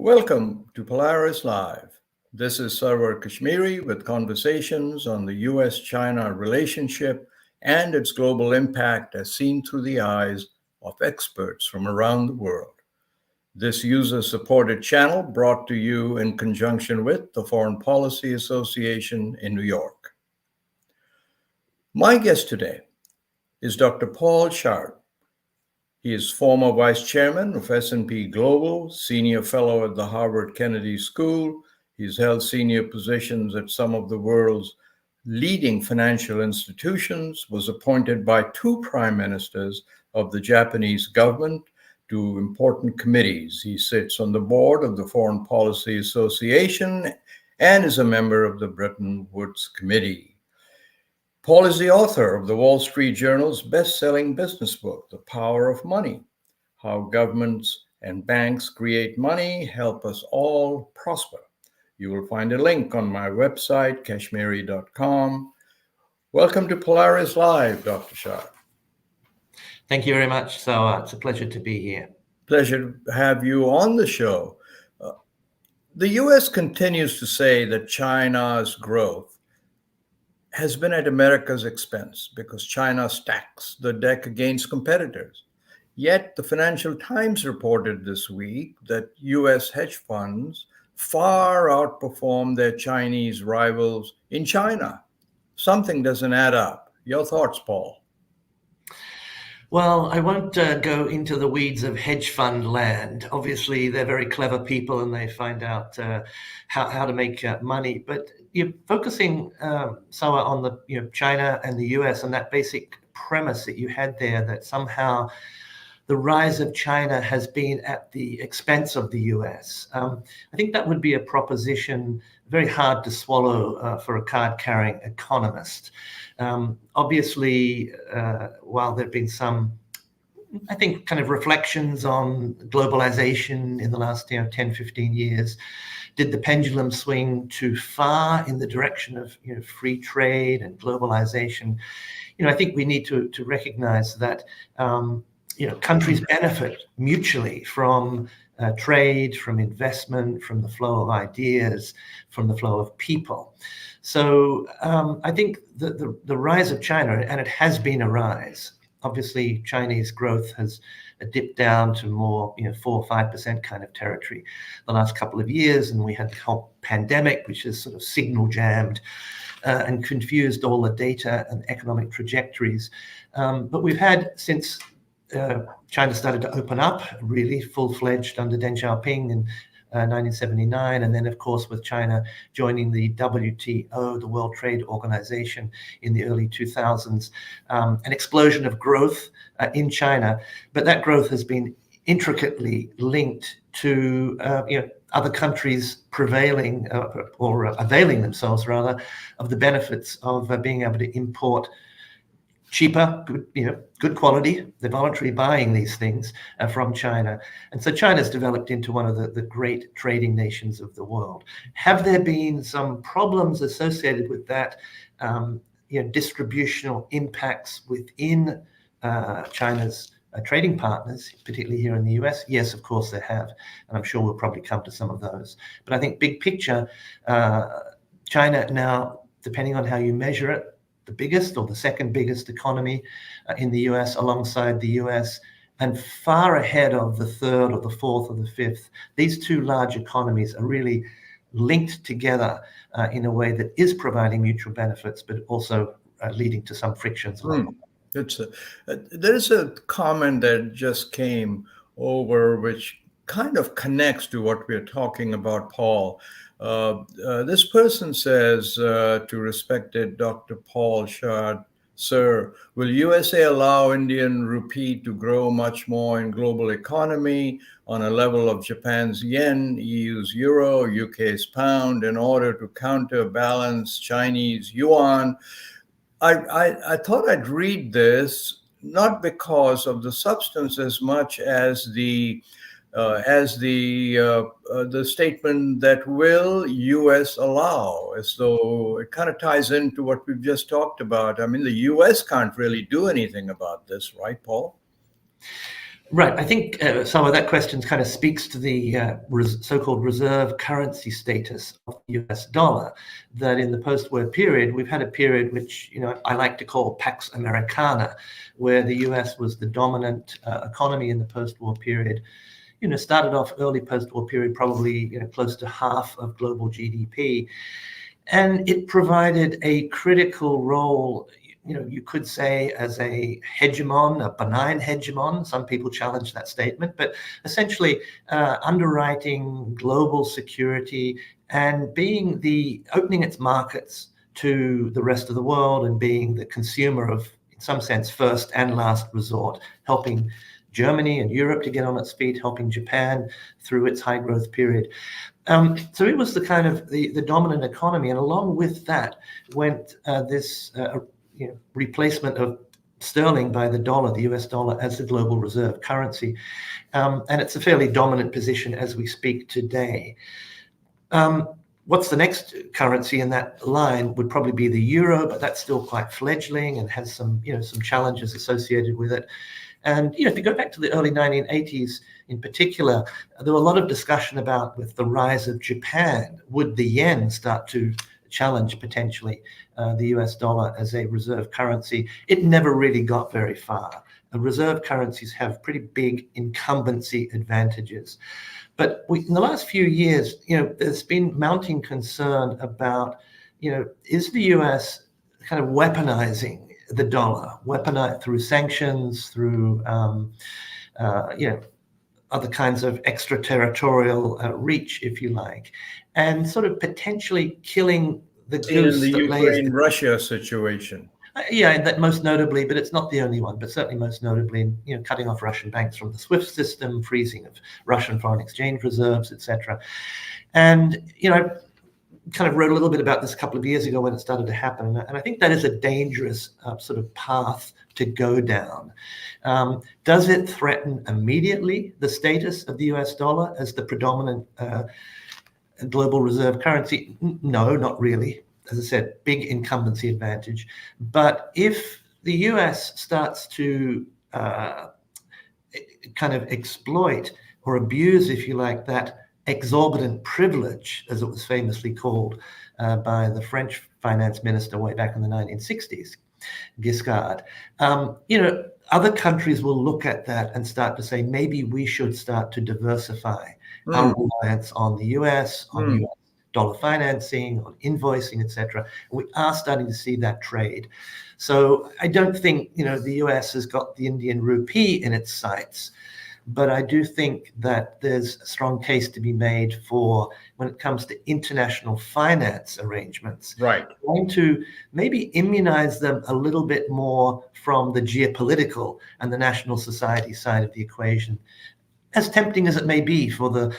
Welcome to Polaris-Live. This is Sarwar Kashmeri with conversations on the U.S. China relationship and its global impact as seen through the eyes of experts from around the world. This user-supported channel brought to you in conjunction with the Foreign Policy Association in New York. My guest today is Dr. Paul Sheard. He is former vice chairman of S&P Global, senior fellow at the Harvard Kennedy School. He's held senior positions at some of the world's leading financial institutions, was appointed by two prime ministers of the Japanese government to important committees. He sits on the board of the Foreign Policy Association and is a member of the Bretton Woods Committee. Paul is the author of the Wall Street Journal's best-selling business book, The Power of Money: How Governments and Banks Create Money, Help Us All Prosper. You will find a link on my website, kashmeri.com. Welcome to Polaris-Live, Dr. Sheard. Thank you very much, Sarwar. It's a pleasure to be here. Pleasure to have you on the show. The U.S. continues to say that China's growth has been at America's expense because China stacks the deck against competitors. Yet the Financial Times reported this week that U.S. hedge funds far outperform their Chinese rivals in China. Something doesn't add up. Your thoughts, Paul? Well, I won't go into the weeds of hedge fund land. Obviously, they're very clever people and they find out how to make money. But you're focusing, Sarwar, on the China and the US and that basic premise that you had there, that somehow the rise of China has been at the expense of the US. I think that would be a proposition very hard to swallow for a card-carrying economist. Obviously, while there have been some, I think, kind of reflections on globalization in the last 10, 15 years, did the pendulum swing too far in the direction of free trade and globalization? I think we need to recognize that countries benefit mutually from trade, from investment, from the flow of ideas, from the flow of people. So I think the rise of China, and it has been a rise. Obviously, Chinese growth has dipped down to more 4 or 5% kind of territory the last couple of years, and we had the whole pandemic, which has sort of signal jammed and confused all the data and economic trajectories. But we've had, since China started to open up really full-fledged under Deng Xiaoping in 1979, and then of course with China joining the WTO, the World Trade Organization, in the early 2000s, an explosion of growth in China. But that growth has been intricately linked to other countries prevailing or availing themselves rather of the benefits of being able to import cheaper, good quality. They're voluntarily buying these things from China. And so China's developed into one of the great trading nations of the world. Have there been some problems associated with that, distributional impacts within China's trading partners, particularly here in the US? Yes, of course there have. And I'm sure we'll probably come to some of those. But I think big picture, China now, depending on how you measure it, the biggest or the second biggest economy in the US, alongside the US, and far ahead of the third or the fourth or the fifth. These two large economies are really linked together in a way that is providing mutual benefits, but also leading to some frictions. There's a comment that just came over which kind of connects to what we're talking about, Paul. This person says to respected Dr. Paul Sheard, "Sir, will USA allow Indian rupee to grow much more in global economy on a level of Japan's yen, EU's euro, UK's pound in order to counterbalance Chinese yuan?" I thought I'd read this not because of the substance as much as the statement that will U.S. allow, as though it kind of ties into what we've just talked about. I mean, the U.S. can't really do anything about this, right, Paul? Right. I think some of that question kind of speaks to the so-called reserve currency status of the US dollar, that in the post-war period, we've had a period which, I like to call Pax Americana, where the US was the dominant economy in the post-war period. Started off early post-war period, probably, close to half of global GDP. And it provided a critical role, you could say, as a hegemon, a benign hegemon. Some people challenge that statement, but essentially underwriting global security and opening its markets to the rest of the world and being the consumer of, in some sense, first and last resort, helping Germany and Europe to get on its feet, helping Japan through its high growth period. So it was the kind of the dominant economy, and along with that went this replacement of sterling by the dollar, the US dollar, as the global reserve currency. And it's a fairly dominant position as we speak today. What's the next currency in that line would probably be the euro, but that's still quite fledgling and has some challenges associated with it. And if you go back to the early 1980s in particular, there were a lot of discussion about, with the rise of Japan, would the yen start to challenge potentially the US dollar as a reserve currency? It never really got very far. Reserve currencies have pretty big incumbency advantages. But in the last few years, there's been mounting concern about, is the US kind of weaponizing the dollar, weaponized through sanctions, through other kinds of extraterritorial reach, if you like, and sort of potentially killing the goose in the that lays the Ukraine-Russia situation. Yeah, that most notably, but it's not the only one, but certainly most notably, cutting off Russian banks from the SWIFT system, freezing of Russian foreign exchange reserves, etc. And, I kind of wrote a little bit about this a couple of years ago when it started to happen. And I think that is a dangerous sort of path to go down. Does it threaten immediately the status of the US dollar as the predominant global reserve currency? No, not really. As I said, big incumbency advantage. But if the US starts to kind of exploit or abuse, if you like, that exorbitant privilege, as it was famously called by the French finance minister way back in the 1960s, Giscard, other countries will look at that and start to say, maybe we should start to diversify our reliance on the US, on US dollar financing, on invoicing, etc. We are starting to see that trade. So I don't think, the US has got the Indian rupee in its sights, but I do think that there's a strong case to be made for, when it comes to international finance arrangements, right, trying to maybe immunize them a little bit more from the geopolitical and the national society side of the equation, as tempting as it may be for the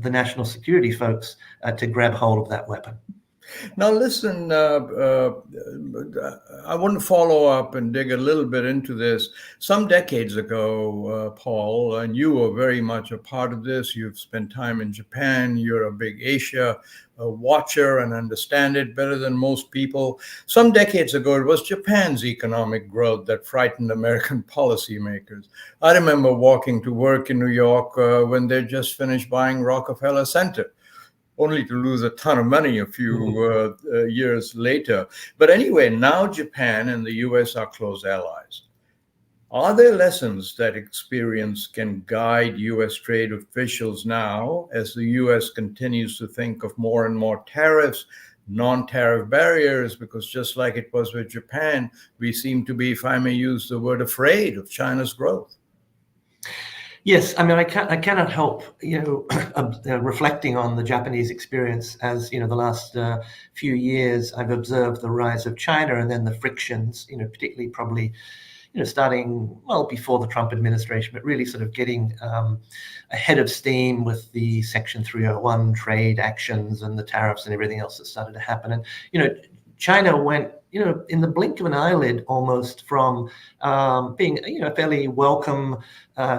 national security folks to grab hold of that weapon. Now, listen, I want to follow up and dig a little bit into this. Some decades ago, Paul, and you were very much a part of this. You've spent time in Japan. You're a big Asia watcher and understand it better than most people. Some decades ago, it was Japan's economic growth that frightened American policymakers. I remember walking to work in New York when they just finished buying Rockefeller Center, only to lose a ton of money a few years later. But anyway, now Japan and the US are close allies. Are there lessons that experience can guide US trade officials now as the US continues to think of more and more tariffs, non-tariff barriers? Because just like it was with Japan, we seem to be, if I may use the word, afraid of China's growth. Yes, I mean, I cannot help, reflecting on the Japanese experience as, the last few years, I've observed the rise of China and then the frictions, particularly probably, starting well before the Trump administration, but really sort of getting ahead of steam with the Section 301 trade actions and the tariffs and everything else that started to happen. And, China went, in the blink of an eyelid almost from being, a fairly welcome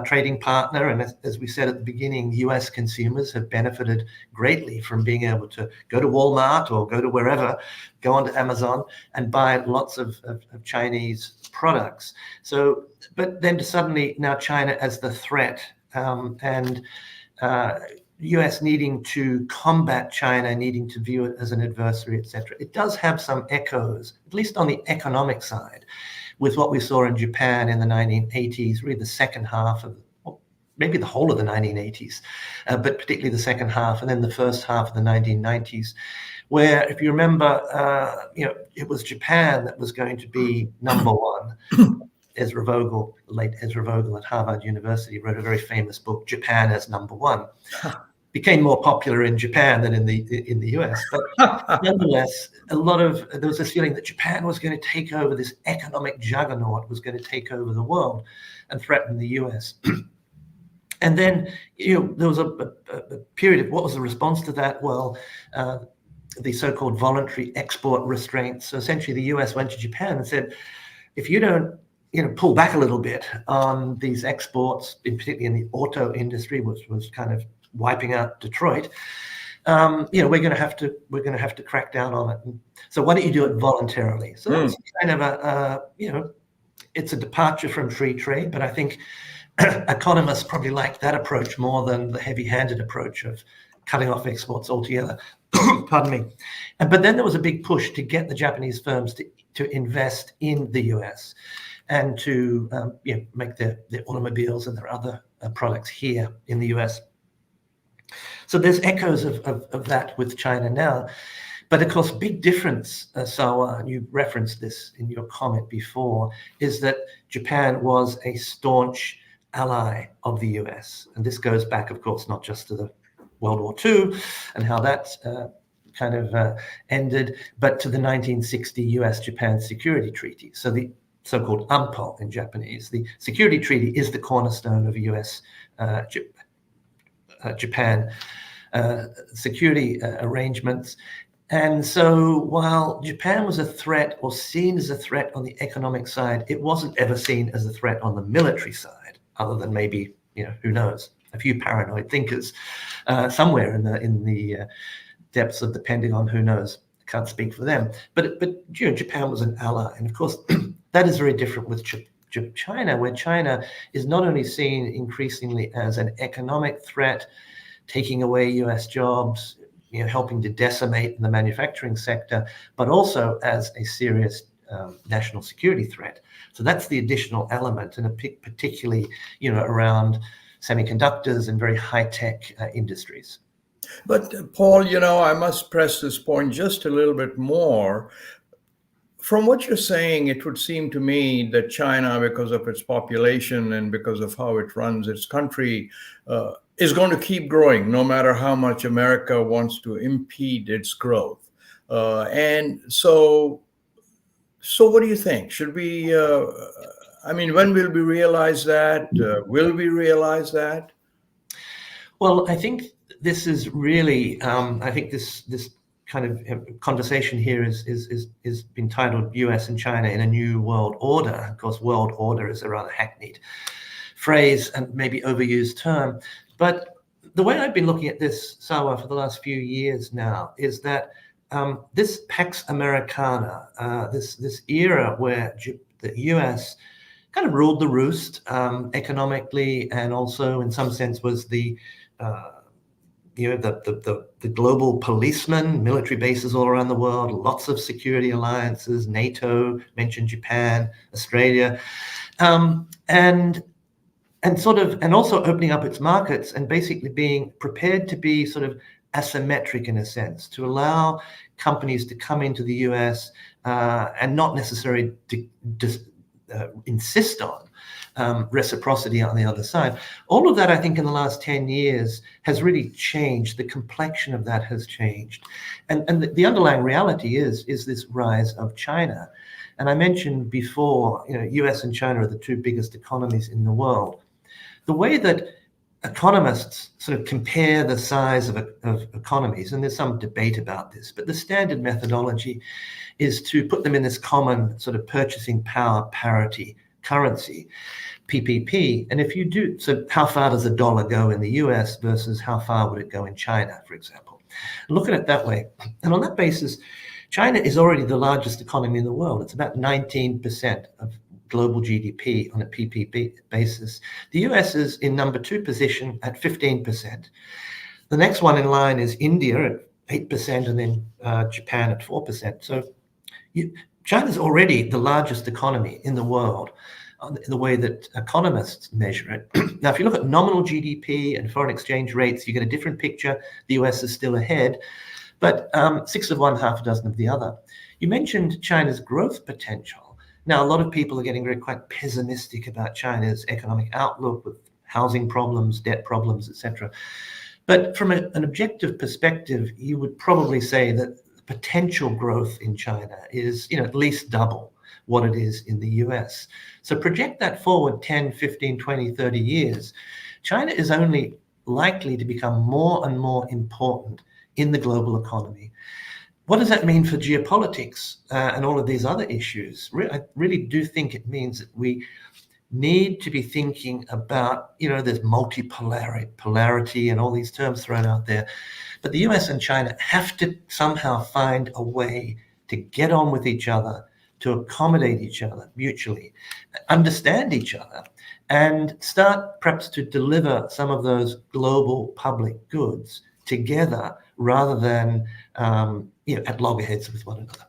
trading partner. And as we said at the beginning, US consumers have benefited greatly from being able to go to Walmart or go to wherever, go onto Amazon and buy lots of Chinese products. So, but then suddenly now China as the threat, and US needing to combat China, needing to view it as an adversary, etc. It does have some echoes, at least on the economic side, with what we saw in Japan in the 1980s, really the second half of, well, maybe the whole of the 1980s, but particularly the second half, and then the first half of the 1990s, where, if you remember, it was Japan that was going to be number one. Ezra Vogel, the late Ezra Vogel at Harvard University, wrote a very famous book, Japan as Number One. Became more popular in Japan than in the US, but nonetheless, there was this feeling that Japan was going to take over, this economic juggernaut was going to take over the world and threaten the US. And then, there was a period of, what was the response to that? Well, the so-called voluntary export restraints. So essentially, the US went to Japan and said, if you don't pull back a little bit on these exports, particularly in the auto industry, which was kind of wiping out Detroit, we're going to have to crack down on it. And so why don't you do it voluntarily? So that's kind of it's a departure from free trade, but I think economists probably like that approach more than the heavy-handed approach of cutting off exports altogether. Pardon me. But then there was a big push to get the Japanese firms to invest in the US and to make their automobiles and their other products here in the US. So there's echoes of that with China now. But of course, big difference, Sarwar, and you referenced this in your comment before, is that Japan was a staunch ally of the US. And this goes back, of course, not just to the World War II and how that kind of ended, but to the 1960 U.S.-Japan Security Treaty. So the so-called AMPO in Japanese. The Security Treaty is the cornerstone of U.S.-Japan security arrangements. And so while Japan was a threat, or seen as a threat on the economic side, it wasn't ever seen as a threat on the military side, other than maybe, who knows, a few paranoid thinkers somewhere in the depths of the Pentagon, who knows, can't speak for them. But Japan was an ally. And of course, that is very different with China, where China is not only seen increasingly as an economic threat, taking away US jobs, helping to decimate the manufacturing sector, but also as a serious national security threat. So that's the additional element, and particularly, around semiconductors and very high-tech industries. But Paul, I must press this point just a little bit more. From what you're saying, it would seem to me that China, because of its population and because of how it runs its country, is going to keep growing no matter how much America wants to impede its growth. And so what do you think? Should we, when will we realize that? Will we realize that? Well, I think this is really, this kind of conversation here is been titled U.S. and China in a New World Order. Of course, world order is a rather hackneyed phrase and maybe overused term. But the way I've been looking at this, Sarwar, for the last few years now, is that this Pax Americana, this era where the U.S. kind of ruled the roost economically, and also in some sense was the global policeman, military bases all around the world, lots of security alliances, NATO, mentioned Japan, Australia, and also opening up its markets and basically being prepared to be sort of asymmetric in a sense, to allow companies to come into the US and not necessarily insist on reciprocity on the other side. All of that, I think, in the last 10 years has really changed. The complexion of that has changed. And the underlying reality is this rise of China. And I mentioned before, US and China are the two biggest economies in the world. The way that economists sort of compare the size of economies, and there's some debate about this, but the standard methodology is to put them in this common sort of purchasing power parity currency, PPP. And if you do, so how far does a dollar go in the US versus how far would it go in China, for example? Look at it that way. And on that basis, China is already the largest economy in the world. It's about 19% of global GDP on a PPP basis. The US is in number 2 position at 15%. The next one in line is India at 8%, and then Japan at 4%. So China's already the largest economy in the world in the way that economists measure it. Now, if you look at nominal GDP and foreign exchange rates, you get a different picture. The US is still ahead, but 6 of one, half a dozen of the other. You mentioned China's growth potential. Now, a lot of people are getting quite pessimistic about China's economic outlook with housing problems, debt problems, etc. But from an objective perspective, you would probably say that potential growth in China is, at least double what it is in the US. So project that forward 10, 15, 20, 30 years. China is only likely to become more and more important in the global economy. What does that mean for geopolitics and all of these other issues? I really do think it means that we need to be thinking about, there's multipolarity and all these terms thrown out there. But the US and China have to somehow find a way to get on with each other, to accommodate each other mutually, understand each other, and start perhaps to deliver some of those global public goods together rather than at loggerheads with one another.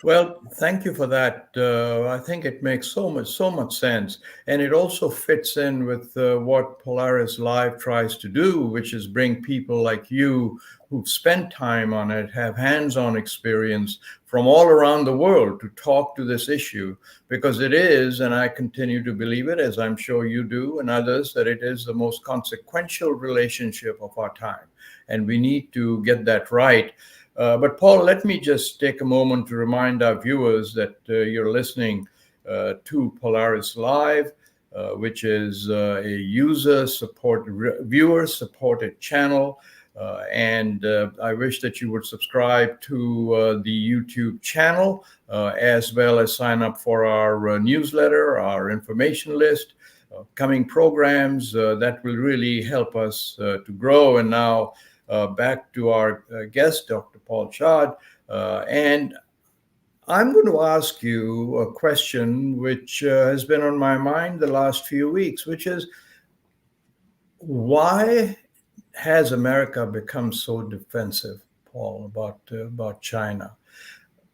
Well, thank you for that. I think it makes so much sense. And it also fits in with what Polaris-Live tries to do, which is bring people like you who've spent time on it, have hands-on experience from all around the world to talk to this issue, because it is, and I continue to believe it, as I'm sure you do and others, that it is the most consequential relationship of our time. And we need to get that right. But Paul, let me just take a moment to remind our viewers that you're listening to Polaris-Live, which is a viewer-supported channel. And I wish that you would subscribe to the YouTube channel, as well as sign up for our newsletter, our information list, coming programs that will really help us to grow. And now back to our guest, Dr. Paul Sheard. And I'm going to ask you a question which has been on my mind the last few weeks, which is, why has America become so defensive, Paul, about China?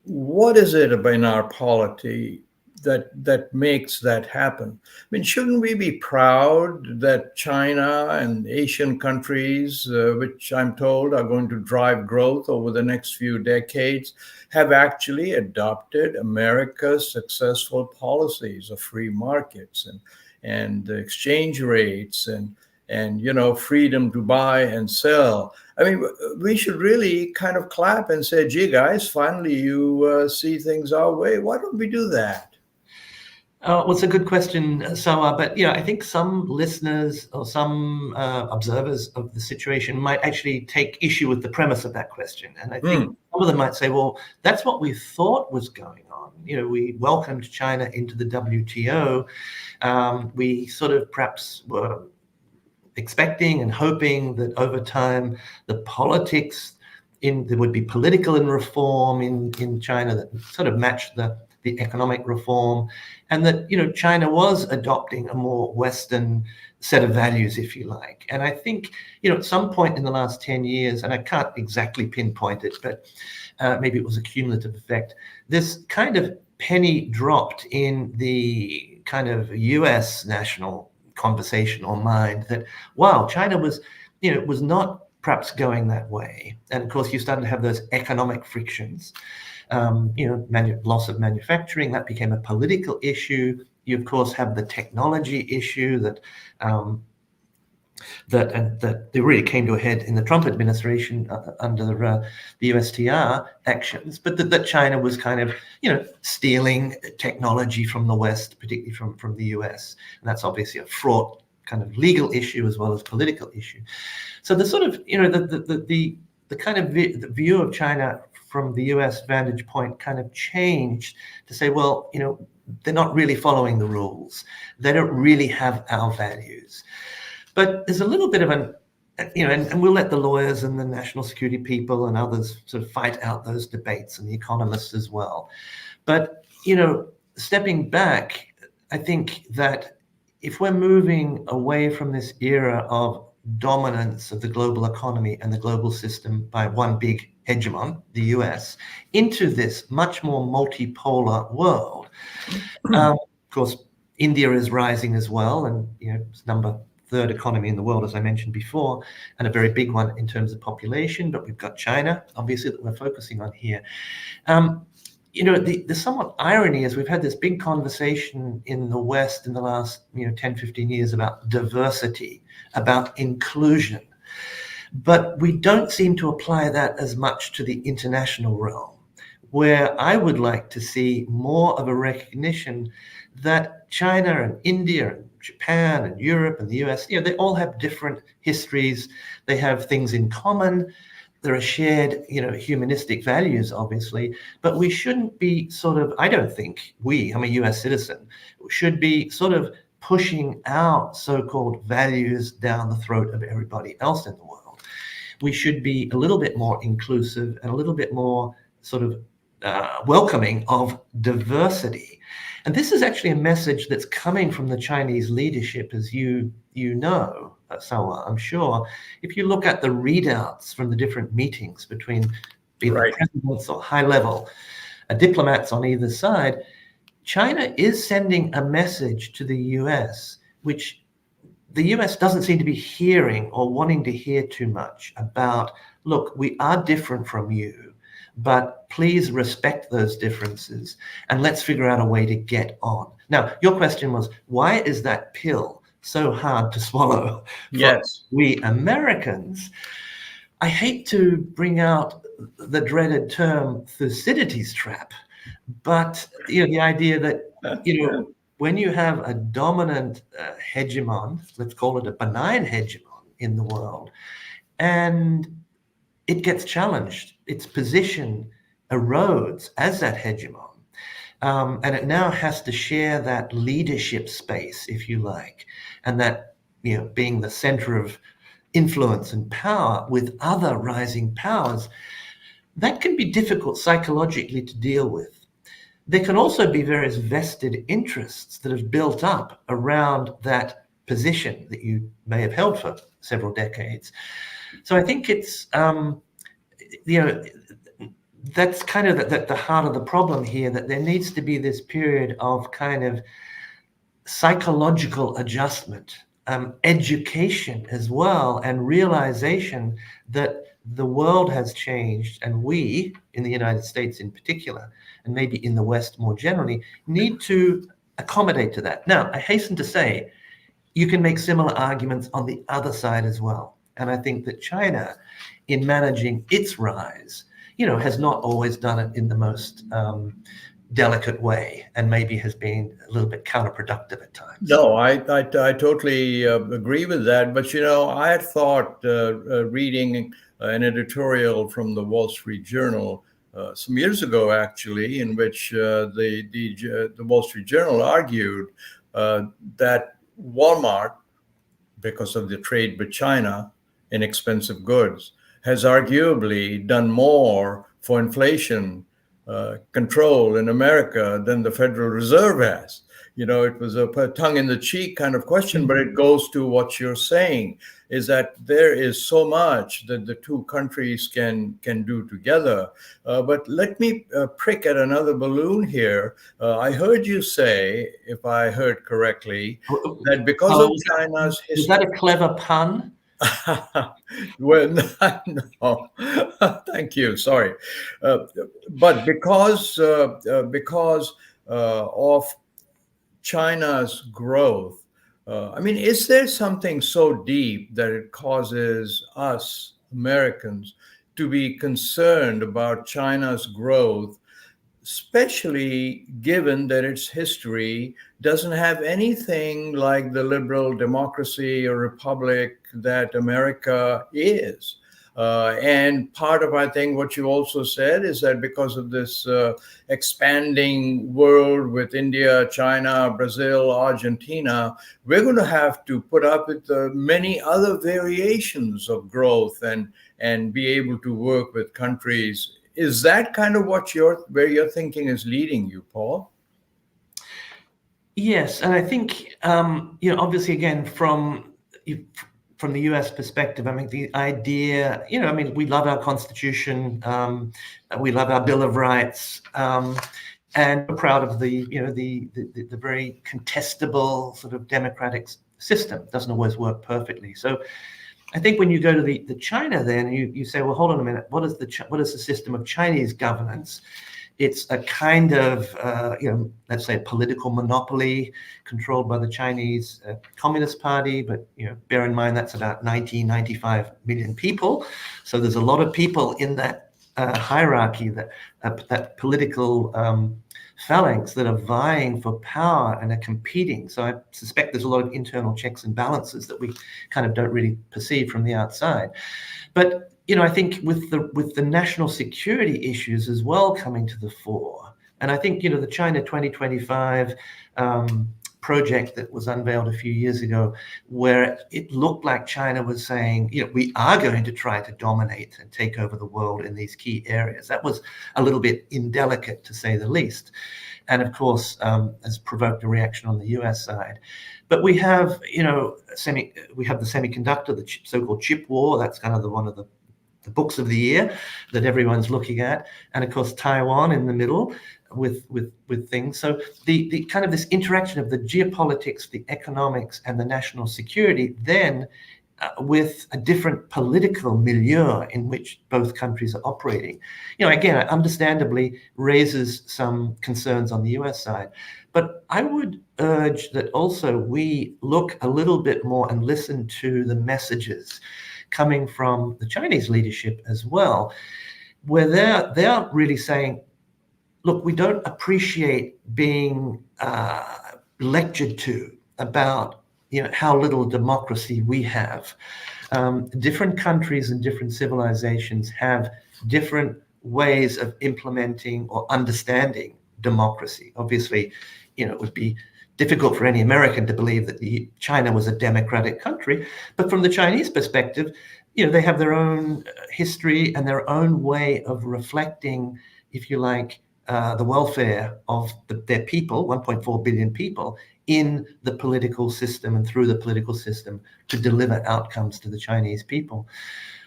What is it in our polity that makes that happen? I mean, shouldn't we be proud that China and Asian countries, which I'm told are going to drive growth over the next few decades, have actually adopted America's successful policies of free markets and exchange rates and freedom to buy and sell? I mean, we should really kind of clap and say, gee, guys, finally you see things our way. Why don't we do that? Well, it's a good question, Sarwar, but I think some listeners or some observers of the situation might actually take issue with the premise of that question. And I think some of them might say, well, that's what we thought was going on. We welcomed China into the WTO. We sort of perhaps were expecting and hoping that over time the politics there would be political and reform in China that sort of matched the economic reform, and that China was adopting a more Western set of values, if you like. And I think at some point in the last 10 years, and I can't exactly pinpoint it, but maybe it was a cumulative effect, this kind of penny dropped in the kind of US national conversation or mind that, wow, China was not perhaps going that way. And of course, you started to have those economic frictions. Loss of manufacturing, that became a political issue. You, of course, have the technology issue that they really came to a head in the Trump administration under the USTR actions, but that China was kind of, stealing technology from the West, particularly from the US. And that's obviously a fraught kind of legal issue as well as political issue. So the sort of, the kind of the view of China from the US vantage point kind of changed to say, well, they're not really following the rules. They don't really have our values. But there's a little bit of and we'll let the lawyers and the national security people and others sort of fight out those debates, and the economists as well. But, stepping back, I think that if we're moving away from this era of dominance of the global economy and the global system by one big hegemon, the US, into this much more multipolar world, of course, India is rising as well, and it's third economy in the world, as I mentioned before, and a very big one in terms of population. But we've got China, obviously, that we're focusing on here. The somewhat irony is we've had this big conversation in the West in the last 10, 15 years about diversity, about inclusion. But we don't seem to apply that as much to the international realm, where I would like to see more of a recognition that China and India and Japan and Europe and the US, they all have different histories. They have things in common. There are shared, humanistic values, obviously, but we shouldn't be I don't think I'm a US citizen, should be sort of pushing our so-called values down the throat of everybody else in the world. We should be a little bit more inclusive and a little bit more sort of welcoming of diversity. And this is actually a message that's coming from the Chinese leadership, as you know, Sarwar, I'm sure. If you look at the readouts from the different meetings between either presidents or high-level diplomats on either side, China is sending a message to the US, which the US doesn't seem to be hearing or wanting to hear too much about. Look, we are different from you, but please respect those differences and let's figure out a way to get on. Now, your question was, why is that pill so hard to swallow for we Americans? I hate to bring out the dreaded term Thucydides trap, but the idea that when you have a dominant hegemon, let's call it a benign hegemon in the world, and it gets challenged, its position erodes as that hegemon, and it now has to share that leadership space, if you like, and that being the center of influence and power with other rising powers. That can be difficult psychologically to deal with. There can also be various vested interests that have built up around that position that you may have held for several decades. So I think it's, that's kind of the heart of the problem here, that there needs to be this period of kind of psychological adjustment, education as well, and realization that the world has changed, and we, in the United States in particular, and maybe in the West more generally, need to accommodate to that. Now, I hasten to say, you can make similar arguments on the other side as well. And I think that China, in managing its rise, has not always done it in the most delicate way, and maybe has been a little bit counterproductive at times. No, I totally agree with that. But, I had thought reading an editorial from the Wall Street Journal some years ago, actually, in which the Wall Street Journal argued that Walmart, because of the trade with China in expensive goods, has arguably done more for inflation control in America than the Federal Reserve has. It was a tongue-in-the-cheek kind of question, but it goes to what you're saying, is that there is so much that the two countries can do together. But let me prick at another balloon here. I heard you say, if I heard correctly, that because of China's history... Is that a clever pun? Well, no, thank you. Sorry, but because of China's growth, is there something so deep that it causes us Americans to be concerned about China's growth especially given that its history doesn't have anything like the liberal democracy or republic that America is. And part of, I think, what you also said is that because of this expanding world with India, China, Brazil, Argentina, we're going to have to put up with many other variations of growth and be able to work with countries. Is that kind of where your thinking is leading you, Paul? Yes, and I think obviously, again, from the U.S. perspective, I mean, the idea, I mean, we love our Constitution, we love our Bill of Rights, and we're proud of the very contestable sort of democratic system. It doesn't always work perfectly. So I think when you go to the China, then you say, well, hold on a minute, what is the system of Chinese governance? It's a kind of, let's say, political monopoly controlled by the Chinese Communist Party. But, bear in mind, that's about 95 million people. So there's a lot of people in that hierarchy, that political phalanx that are vying for power and are competing. So I suspect there's a lot of internal checks and balances that we kind of don't really perceive from the outside. But I think with the national security issues as well coming to the fore, and I think the China 2025 project that was unveiled a few years ago, where it looked like China was saying, we are going to try to dominate and take over the world in these key areas. That was a little bit indelicate, to say the least, and of course has provoked a reaction on the U.S. side. But we have, we have the semiconductor, the so-called chip war. That's kind of one of the books of the year that everyone's looking at, and of course Taiwan in the middle with things. So the kind of this interaction of the geopolitics, the economics, and the national security, then with a different political milieu in which both countries are operating, again, understandably raises some concerns on the U.S. side. But I would urge that also we look a little bit more and listen to the messages coming from the Chinese leadership as well, where they're really saying, look, we don't appreciate being lectured to about how little democracy we have. Different countries and different civilizations have different ways of implementing or understanding democracy. Obviously, it would be difficult for any American to believe that China was a democratic country, but from the Chinese perspective, they have their own history and their own way of reflecting, if you like, the welfare of their people, 1.4 billion people, in the political system and through the political system to deliver outcomes to the Chinese people.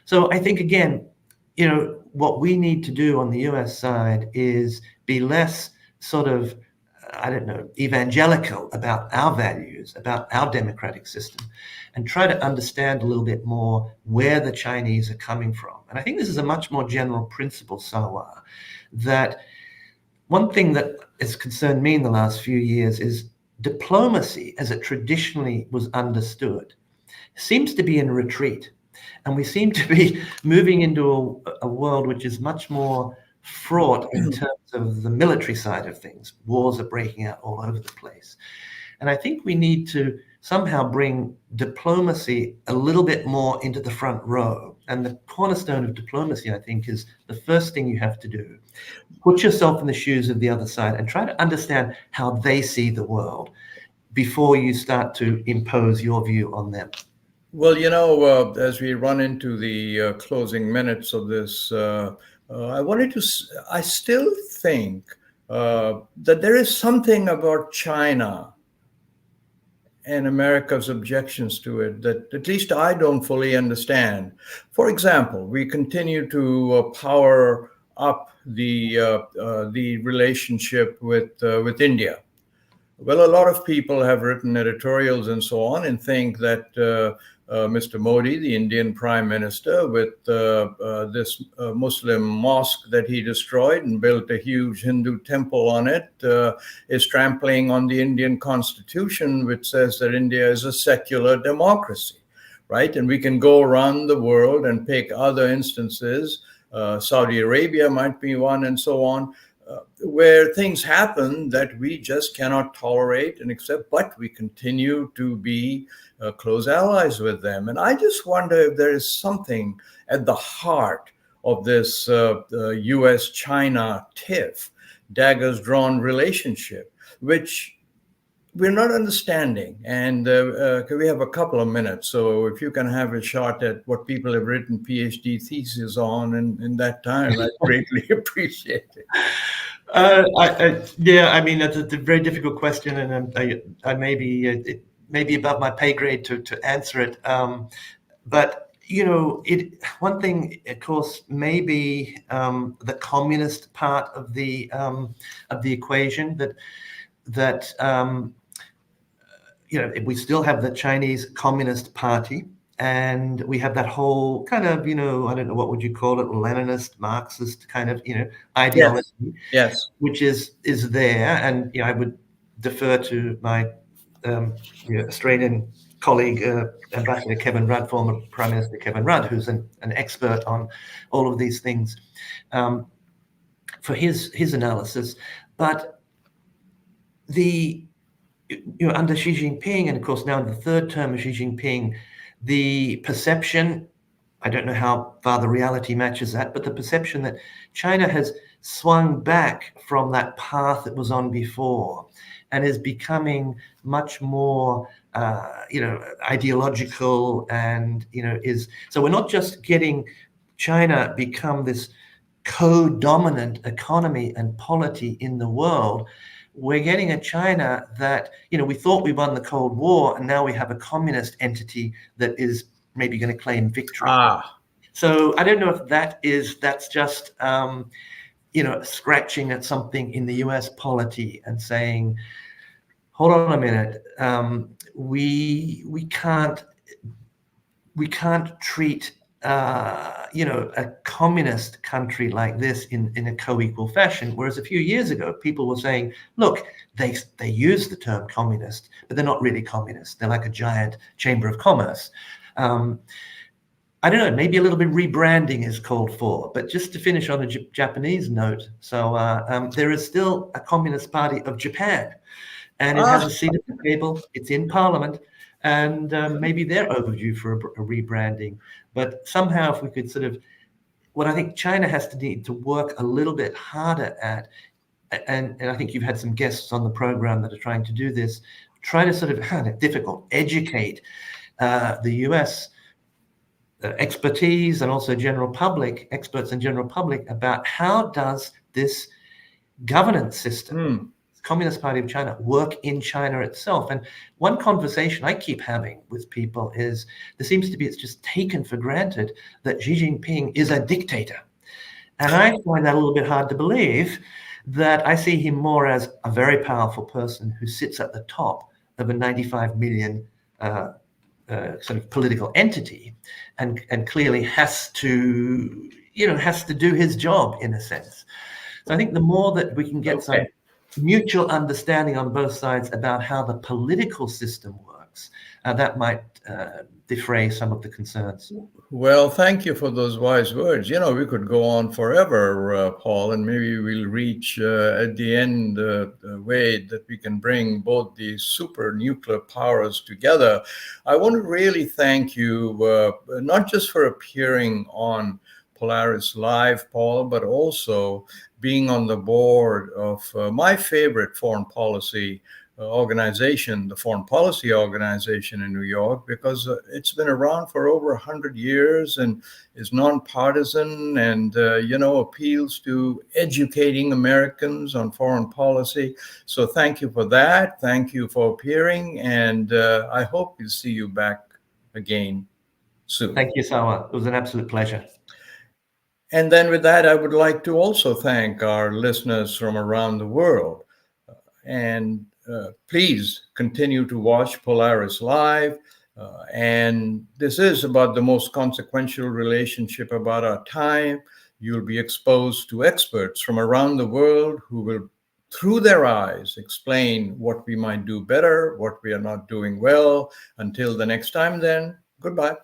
So I think, again, what we need to do on the US side is be less sort of, evangelical about our values, about our democratic system, and try to understand a little bit more where the Chinese are coming from. And I think this is a much more general principle, Sarwar, that one thing that has concerned me in the last few years is diplomacy, as it traditionally was understood, seems to be in retreat. And we seem to be moving into a world which is much more fraught in terms of the military side of things. Wars are breaking out all over the place. And I think we need to somehow bring diplomacy a little bit more into the front row. And the cornerstone of diplomacy, I think, is the first thing you have to do. Put yourself in the shoes of the other side and try to understand how they see the world before you start to impose your view on them. Well, as we run into the closing minutes of this, I still think that there is something about China and America's objections to it that at least I don't fully understand. For example, we continue to power up the relationship with India. Well, a lot of people have written editorials and so on and think that Mr. Modi, the Indian Prime Minister, with this Muslim mosque that he destroyed and built a huge Hindu temple on it, is trampling on the Indian Constitution, which says that India is a secular democracy, right? And we can go around the world and pick other instances. Saudi Arabia might be one, and so on. where things happen that we just cannot tolerate and accept, but we continue to be close allies with them. And I just wonder if there is something at the heart of this U.S. China tiff, daggers drawn relationship, which we're not understanding. And we have a couple of minutes. So if you can have a shot at what people have written PhD theses on in that time, I'd greatly appreciate it. Yeah, I mean, that's a very difficult question, and I may be it may be above my pay grade to answer it. But one thing, of course, may be the communist part of the equation. That we still have the Chinese Communist Party, and we have that whole kind of, I don't know, what would you call it, Leninist, Marxist kind of, ideology, yes, which is there. And I would defer to my Australian colleague, Ambassador Kevin Rudd, former Prime Minister Kevin Rudd, who's an expert on all of these things, for his analysis. But under Xi Jinping, and of course now in the third term of Xi Jinping, the perception, I don't know how far the reality matches that, but the perception that China has swung back from that path it was on before and is becoming much more, ideological, and, so we're not just getting China become this co-dominant economy and polity in the world. We're getting a China that, we thought we won the Cold War, and now we have a communist entity that is maybe going to claim victory. So I don't know if that's just, scratching at something in the US polity and saying, hold on a minute, we can't treat a communist country like this in a co-equal fashion. Whereas a few years ago, people were saying, look, they use the term communist, but they're not really communist. They're like a giant chamber of commerce. I don't know, maybe a little bit rebranding is called for. But just to finish on a Japanese note, so there is still a Communist Party of Japan, and it has a seat at the table. It's in Parliament. And maybe they're overdue for a rebranding. But somehow, if we could sort of, what I think China has to need to work a little bit harder at, and I think you've had some guests on the program that are trying to do this, try to sort of, difficult, educate the US expertise and also experts and general public about how does this governance system, Communist Party of China, work in China itself. And one conversation I keep having with people is there seems to be, it's just taken for granted that Xi Jinping is a dictator. And I find that a little bit hard to believe, that I see him more as a very powerful person who sits at the top of a 95 million sort of political entity and clearly has to do his job in a sense. So I think the more that we can get some mutual understanding on both sides about how the political system works, that might defray some of the concerns. Well, thank you for those wise words. We could go on forever, Paul, and maybe we'll reach at the end a way that we can bring both these super nuclear powers together. I want to really thank you, not just for appearing on Polaris-Live, Paul, but also being on the board of my favorite foreign policy organization, the Foreign Policy Organization in New York, because it's been around for over 100 years and is nonpartisan and, appeals to educating Americans on foreign policy. So thank you for that. Thank you for appearing. And I hope to see you back again soon. Thank you, Sarwar. It was an absolute pleasure. And then with that, I would like to also thank our listeners from around the world. And please continue to watch Polaris-Live. And this is about the most consequential relationship about our time. You'll be exposed to experts from around the world who will, through their eyes, explain what we might do better, what we are not doing well. Until the next time then, goodbye.